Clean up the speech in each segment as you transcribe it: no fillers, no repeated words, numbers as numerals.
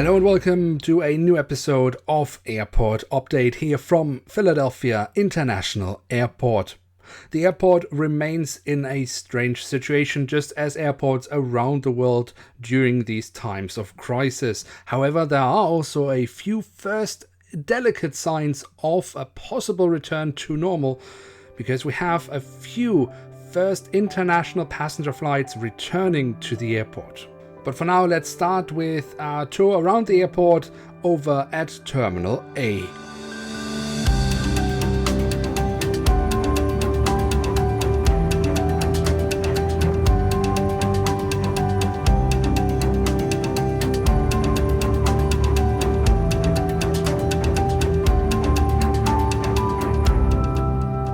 Hello and welcome to a new episode of Airport Update here from Philadelphia International Airport. The airport remains in a strange situation, just as airports around the world during these times of crisis. However, there are also a few first delicate signs of a possible return to normal, because we have a few first international passenger flights returning to the airport. But for now, let's start with our tour around the airport over at Terminal A.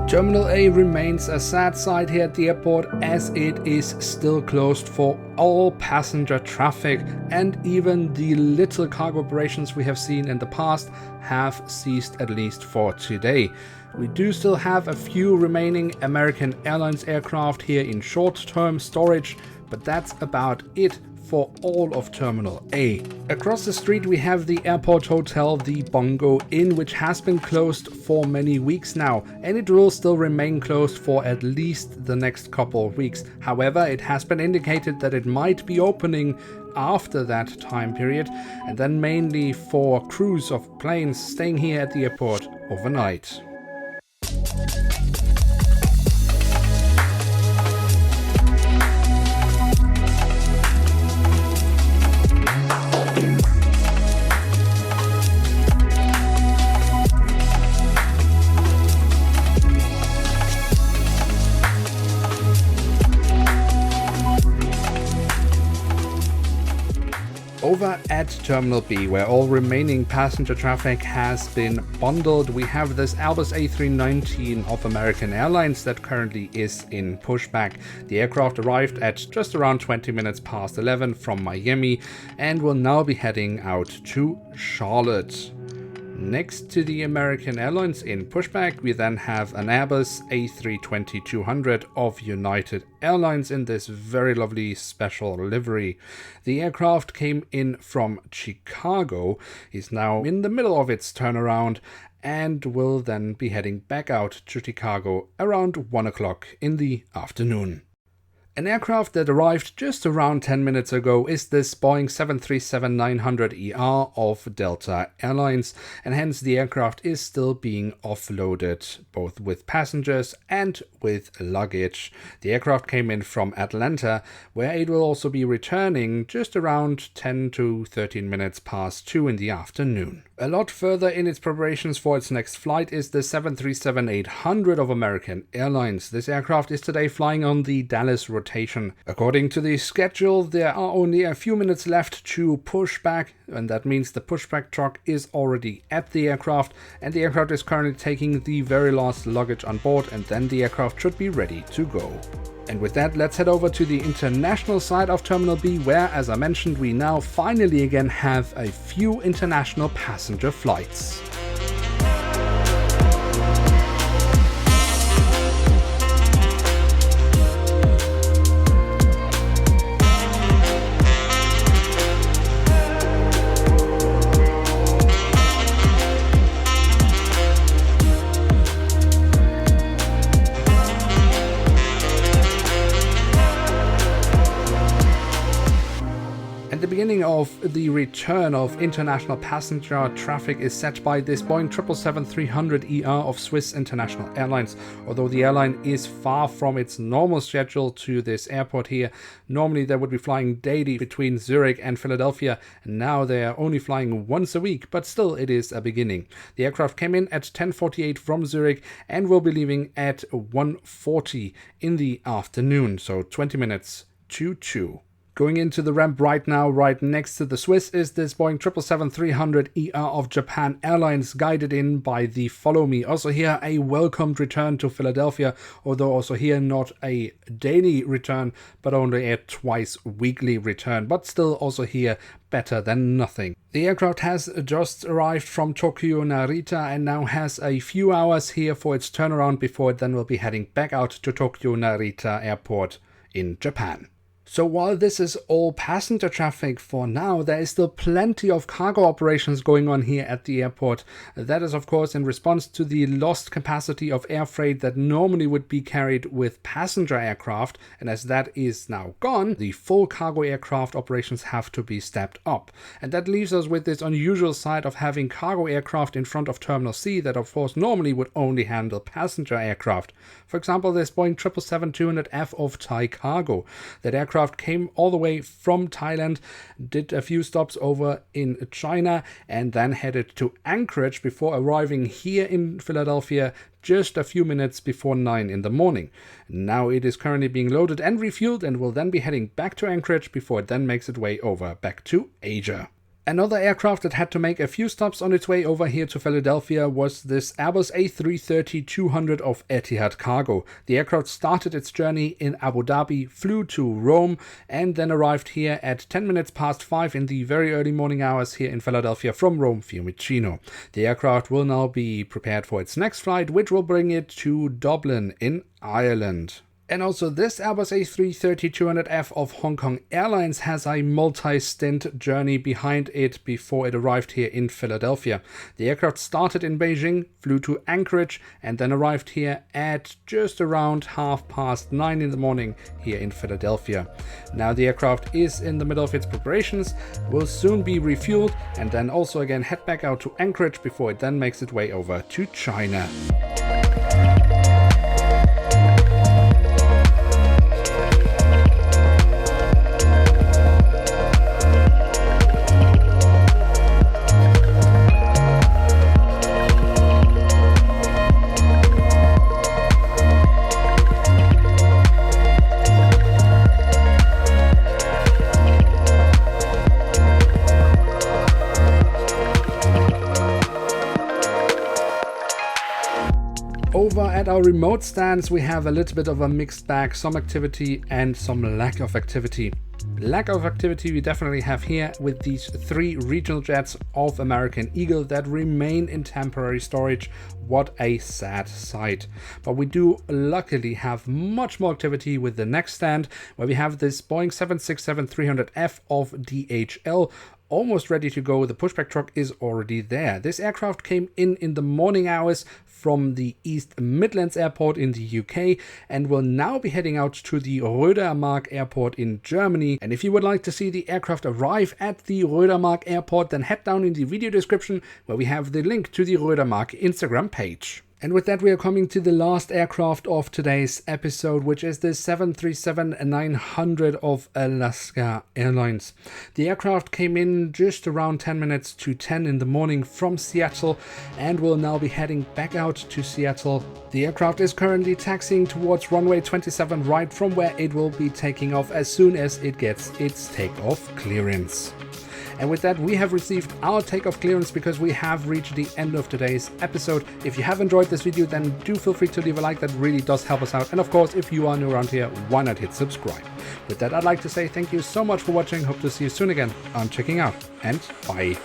Terminal A remains a sad sight here at the airport, as it is still closed for all passenger traffic, and even the little cargo operations we have seen in the past have ceased, at least for today. We do still have a few remaining American Airlines aircraft here in short-term storage, but that's about it for all of Terminal A. Across the street we have the airport hotel, the Bongo Inn, which has been closed for many weeks now, and it will still remain closed for at least the next couple of weeks. However, it has been indicated that it might be opening after that time period, and then mainly for crews of planes staying here at the airport overnight. Over at Terminal B, where all remaining passenger traffic has been bundled, we have this Airbus A319 of American Airlines that currently is in pushback. The aircraft arrived at just around 20 minutes past 11 from Miami and will now be heading out to Charlotte. Next to the American Airlines in pushback, we then have an Airbus A320-200 of United Airlines in this very lovely special livery. The aircraft came in from Chicago, is now in the middle of its turnaround, and will then be heading back out to Chicago around 1 o'clock in the afternoon. An aircraft that arrived just around 10 minutes ago is this Boeing 737-900ER of Delta Airlines, and hence the aircraft is still being offloaded, both with passengers and with luggage. The aircraft came in from Atlanta, where it will also be returning just around 10 to 13 minutes past 2 in the afternoon. A lot further in its preparations for its next flight is the 737-800 of American Airlines. This aircraft is today flying on the Dallas rotation. According to the schedule, there are only a few minutes left to push back, and that means the pushback truck is already at the aircraft, and the aircraft is currently taking the very last luggage on board, and then the aircraft should be ready to go. And with that, let's head over to the international side of Terminal B, where, as I mentioned, we now finally again have a few international passenger flights. The beginning of the return of international passenger traffic is set by this Boeing 777-300ER of Swiss International Airlines. Although the airline is far from its normal schedule to this airport here, normally they would be flying daily between Zurich and Philadelphia, and now they are only flying once a week, but still it is a beginning. The aircraft came in at 10:48 from Zurich and will be leaving at 1:40 in the afternoon, so 20 minutes to 2. Going into the ramp right now, right next to the Swiss, is this Boeing 777-300ER of Japan Airlines, guided in by the Follow Me. Also here a welcomed return to Philadelphia, although also here not a daily return, but only a twice weekly return, but still also here better than nothing. The aircraft has just arrived from Tokyo Narita and now has a few hours here for its turnaround before it then will be heading back out to Tokyo Narita Airport in Japan. So while this is all passenger traffic for now, there is still plenty of cargo operations going on here at the airport. That is of course in response to the lost capacity of air freight that normally would be carried with passenger aircraft, and as that is now gone, the full cargo aircraft operations have to be stepped up. And that leaves us with this unusual sight of having cargo aircraft in front of Terminal C that of course normally would only handle passenger aircraft. For example, this Boeing 777-200F of Thai Cargo. That aircraft came all the way from Thailand, did a few stops over in China, and then headed to Anchorage before arriving here in Philadelphia just a few minutes before 9 in the morning. Now it is currently being loaded and refueled and will then be heading back to Anchorage before it then makes its way over back to Asia. Another aircraft that had to make a few stops on its way over here to Philadelphia was this Airbus A330-200 of Etihad Cargo. The aircraft started its journey in Abu Dhabi, flew to Rome, and then arrived here at 10 minutes past 5 in the very early morning hours here in Philadelphia from Rome Fiumicino. The aircraft will now be prepared for its next flight, which will bring it to Dublin in Ireland. And also this Airbus A330-200F of Hong Kong Airlines has a multi-stint journey behind it before it arrived here in Philadelphia. The aircraft started in Beijing, flew to Anchorage, and then arrived here at just around 9:30 in the morning here in Philadelphia. Now the aircraft is in the middle of its preparations, will soon be refueled, and then also again head back out to Anchorage before it then makes its way over to China. Over at our remote stands, we have a little bit of a mixed bag, some activity and some lack of activity. Lack of activity we definitely have here with these 3 regional jets of American Eagle that remain in temporary storage. What a sad sight. But we do luckily have much more activity with the next stand, where we have this Boeing 767-300F of DHL almost ready to go. The pushback truck is already there. This aircraft came in the morning hours from the East Midlands Airport in the UK and will now be heading out to the Rödermark Airport in Germany. And if you would like to see the aircraft arrive at the Rödermark Airport, then head down in the video description where we have the link to the Rödermark Instagram page. And with that, we are coming to the last aircraft of today's episode, which is the 737-900 of Alaska Airlines. The aircraft came in just around 10 minutes to 10 in the morning from Seattle and will now be heading back out to Seattle. The aircraft is currently taxiing towards runway 27 right, from where it will be taking off as soon as it gets its takeoff clearance. And with that, we have received our takeoff clearance because we have reached the end of today's episode. If you have enjoyed this video, then do feel free to leave a like. That really does help us out. And of course, if you are new around here, why not hit subscribe? With that, I'd like to say thank you so much for watching. Hope to see you soon again on Checking Out, and bye.